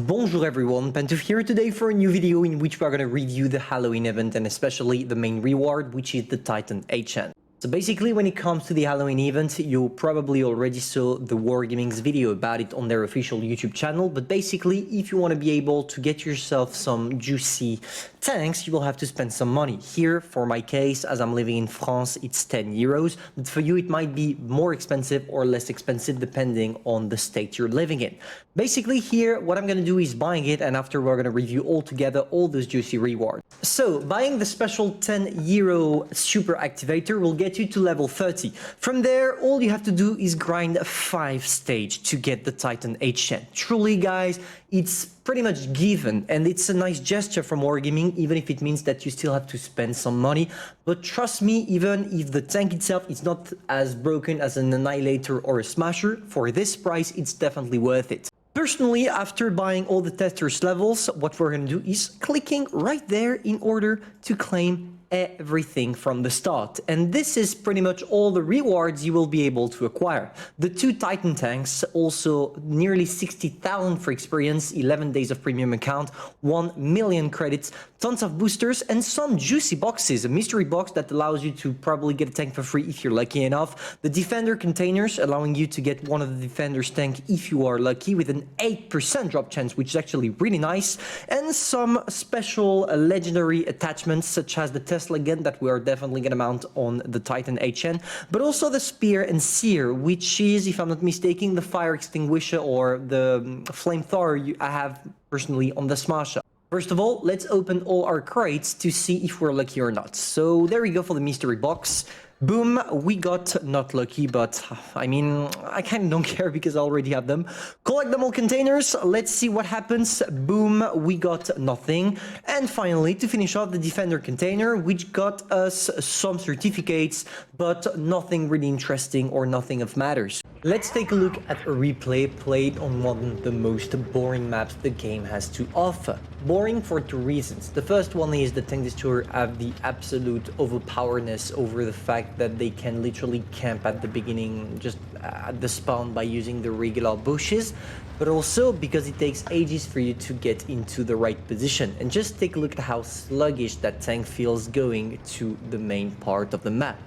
Bonjour everyone, Pantoufleee here today for a new video in which we are going to review the Halloween event and especially the main reward, which is the Titan HN. So basically, when it comes to the Halloween event, you probably already saw the Wargaming's video about it on their official YouTube channel, but basically, if you want to be able to get yourself some juicy tanks, you will have to spend some money. Here, for my case, as I'm living in France, it's 10 euros, but for you it might be more expensive or less expensive depending on the state you're living in. Basically here, what I'm going to do is buying it, and after we're going to review all together all those juicy rewards. So, buying the special 10 euro super activator will get you to level 30. From there, all you have to do is grind 5 stage to get the Titan HN. Truly, guys, it's pretty much given, and it's a nice gesture from Wargaming, even if it means that you still have to spend some money. But trust me, even if the tank itself is not as broken as an Annihilator or a Smasher, for this price, it's definitely worth it. Personally, after buying all the testers levels, what we're going to do is clicking right there in order to claim everything from the start, and this is pretty much all the rewards you will be able to acquire. The 2 Titan tanks, also nearly 60,000 for experience, 11 days of premium account, 1 million credits, tons of boosters, and some juicy boxes, a mystery box that allows you to probably get a tank for free if you're lucky enough, the defender containers allowing you to get one of the defender's tank if you are lucky with an 8% drop chance, which is actually really nice, and some special legendary attachments such as the Tesla gun that we are definitely going to mount on the Titan HN, but also the Spear and Seer, which is, if I'm not mistaken, the fire extinguisher or the flamethrower I have personally on the Smasher. First of all, let's open all our crates to see if we're lucky or not. So there we go for the mystery box. Boom, we got not lucky, but I mean, I kind of don't care because I already have them. Collect them all containers, let's see what happens. Boom, we got nothing. And finally, to finish off, the defender container, which got us some certificates, but nothing really interesting or nothing of matters. Let's take a look at a replay played on one of the most boring maps the game has to offer. Boring for 2 reasons. The first one is the tank destroyer have the absolute overpowerness over the fact that they can literally camp at the beginning, just at the spawn by using the regular bushes, but also because it takes ages for you to get into the right position. And just take a look at how sluggish that tank feels going to the main part of the map.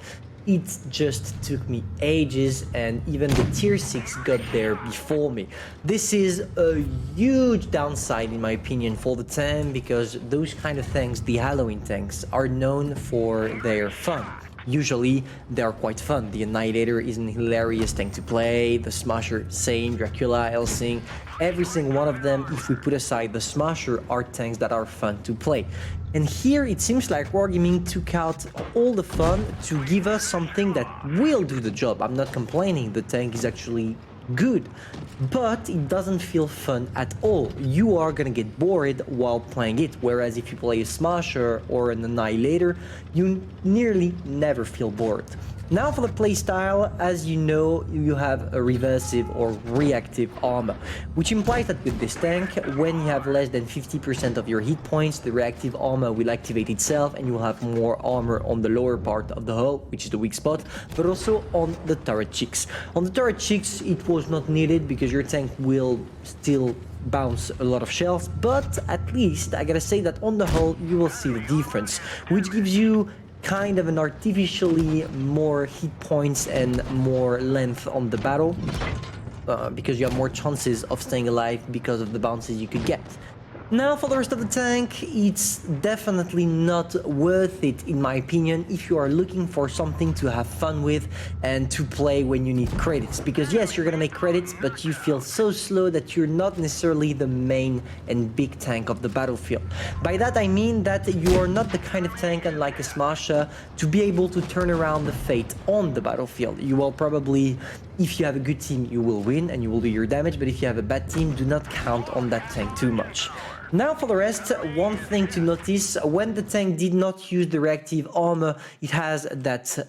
It just took me ages, and even the tier 6 got there before me. This is a huge downside in my opinion for the tank, because those kind of tanks, the Halloween tanks, are known for their fun. Usually they are quite fun. The Annihilator is an hilarious tank to play, the Smasher same, Dracula, Helsing, every single one of them, if we put aside the Smasher, are tanks that are fun to play. And here it seems like Wargaming took out all the fun to give us something that will do the job. I'm not complaining, the tank is actually good, but it doesn't feel fun at all. You are gonna get bored while playing it, whereas if you play a Smasher or an Annihilator, you nearly never feel bored. Now for the playstyle, as you know, you have a reversive or reactive armor, which implies that with this tank, when you have less than 50% of your hit points, the reactive armor will activate itself and you will have more armor on the lower part of the hull, which is the weak spot, but also on the turret cheeks. On the turret cheeks, it was not needed because your tank will still bounce a lot of shells, but at least I gotta say that on the hull you will see the difference, which gives you kind of an artificially more hit points and more length on the battle, because you have more chances of staying alive because of the bounces you could get. Now for the rest of the tank, it's definitely not worth it in my opinion if you are looking for something to have fun with and to play when you need credits, because yes, you're gonna make credits, but you feel so slow that you're not necessarily the main and big tank of the battlefield. By that I mean that you are not the kind of tank, unlike a Smasher, to be able to turn around the fate on the battlefield. You will probably, if you have a good team, you will win and you will do your damage, but if you have a bad team, do not count on that tank too much. Now for the rest, one thing to notice, when the tank did not use the reactive armor, it has that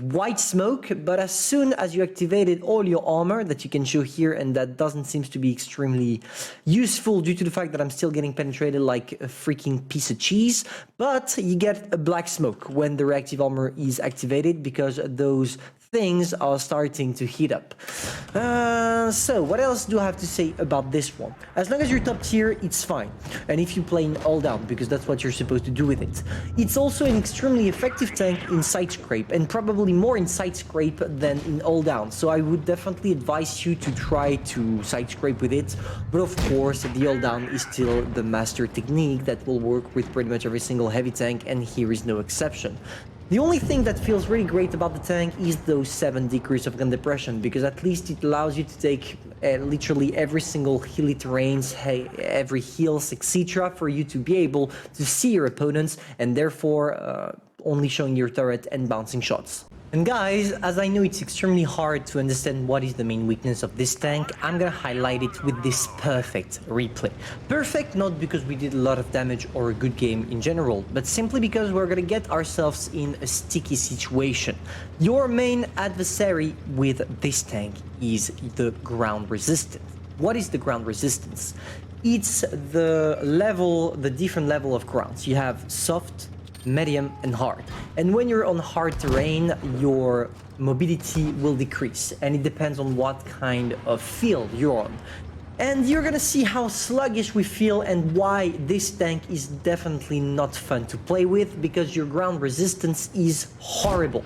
white smoke, but as soon as you activated all your armor that you can show here, and that doesn't seem to be extremely useful due to the fact that I'm still getting penetrated like a freaking piece of cheese, but you get a black smoke when the reactive armor is activated because those things are starting to heat up. So what else do I have to say about this one? As long as you're top tier, it's fine. And if you play in all down, because that's what you're supposed to do with it. It's also an extremely effective tank in side scrape, and probably more in side scrape than in all down. So I would definitely advise you to try to side scrape with it. But of course, the all down is still the master technique that will work with pretty much every single heavy tank, and here is no exception. The only thing that feels really great about the tank is those 7 degrees of gun depression, because at least it allows you to take literally every single hilly terrains, every hills, etc. for you to be able to see your opponents and therefore only showing your turret and bouncing shots. And guys, as I know it's extremely hard to understand what is the main weakness of this tank, I'm gonna highlight it with this perfect replay. Perfect not because we did a lot of damage or a good game in general, but simply because we're gonna get ourselves in a sticky situation. Your main adversary with this tank is the ground resistance. What is the ground resistance? It's the different level of grounds. You have soft, medium and hard, and when you're on hard terrain your mobility will decrease, and it depends on what kind of field you're on, and you're gonna see how sluggish we feel and why this tank is definitely not fun to play with, because your ground resistance is horrible,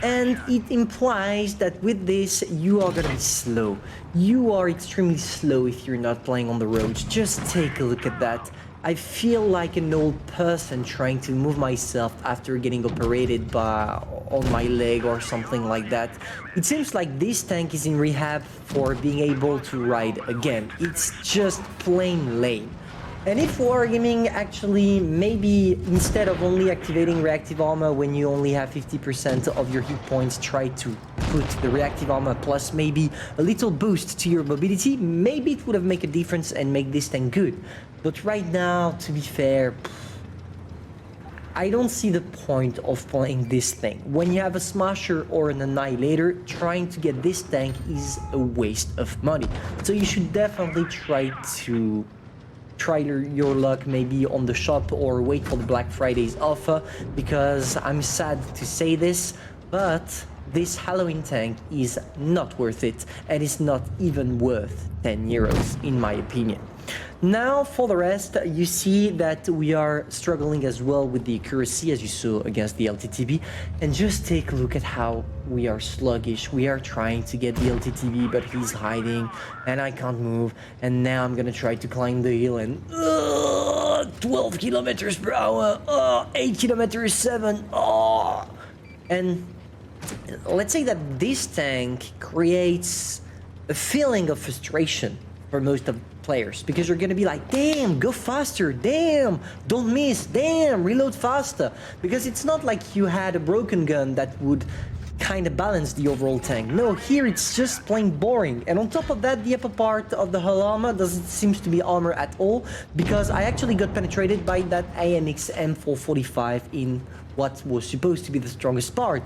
and it implies that with this you are gonna be slow. You are extremely slow if you're not playing on the roads. Just take a look at that. I feel like an old person trying to move myself after getting operated on my leg or something like that. It seems like this tank is in rehab for being able to ride again. It's just plain lame. And if wargaming actually, maybe instead of only activating reactive armor when you only have 50% of your hit points, try to put the reactive armor plus maybe a little boost to your mobility, maybe it would have made a difference and make this tank good. But right now, to be fair, I don't see the point of playing this thing. When you have a Smasher or an Annihilator, trying to get this tank is a waste of money. So you should definitely try your luck maybe on the shop or wait for the Black Friday's offer, because I'm sad to say this, but this Halloween tank is not worth it, and it's not even worth 10 euros in my opinion. Now for the rest, you see that we are struggling as well with the accuracy as you saw against the LTTB, and just take a look at how we are sluggish. We are trying to get the LTTB, but he's hiding and I can't move, and now I'm gonna try to climb the hill and 12 kilometers per hour, 8 kilometers 7, and let's say that this tank creates a feeling of frustration for most of players, because you're gonna be like, damn, go faster, damn, don't miss, damn, reload faster, because it's not like you had a broken gun that would kind of balance the overall tank. No, here it's just plain boring, and on top of that, the upper part of the hull armor doesn't seem to be armor at all, because I actually got penetrated by that AMX M445 in what was supposed to be the strongest part.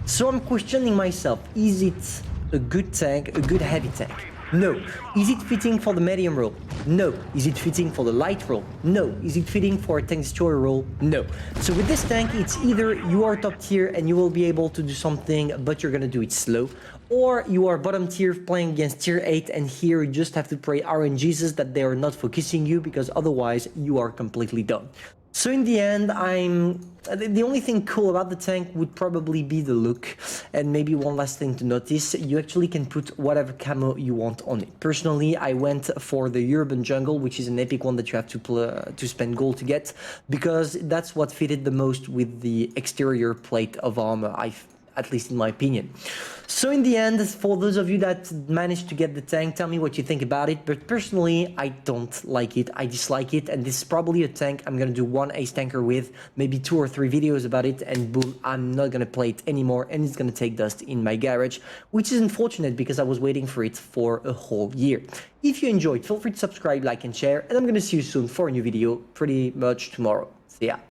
So I'm questioning myself, is it a good tank, a good heavy tank? No. Is it fitting for the medium role? No. Is it fitting for the light role? No. Is it fitting for a tank destroyer role? No. So with this tank, it's either you are top tier and you will be able to do something, but you're gonna do it slow, or you are bottom tier playing against tier 8, and here you just have to pray RNGesus that they are not focusing you, because otherwise you are completely done. So in the end, the only thing cool about the tank would probably be the look, and maybe one last thing to notice, you actually can put whatever camo you want on it. Personally, I went for the Urban Jungle, which is an epic one that you have to spend gold to get, because that's what fitted the most with the exterior plate of armor. at least in my opinion. So in the end, for those of you that managed to get the tank, tell me what you think about it. But personally, I don't like it. I dislike it. And this is probably a tank I'm going to do one ace tanker with, maybe 2 or 3 videos about it. And boom, I'm not going to play it anymore. And it's going to take dust in my garage, which is unfortunate because I was waiting for it for a whole year. If you enjoyed, feel free to subscribe, like, and share. And I'm going to see you soon for a new video pretty much tomorrow. See ya.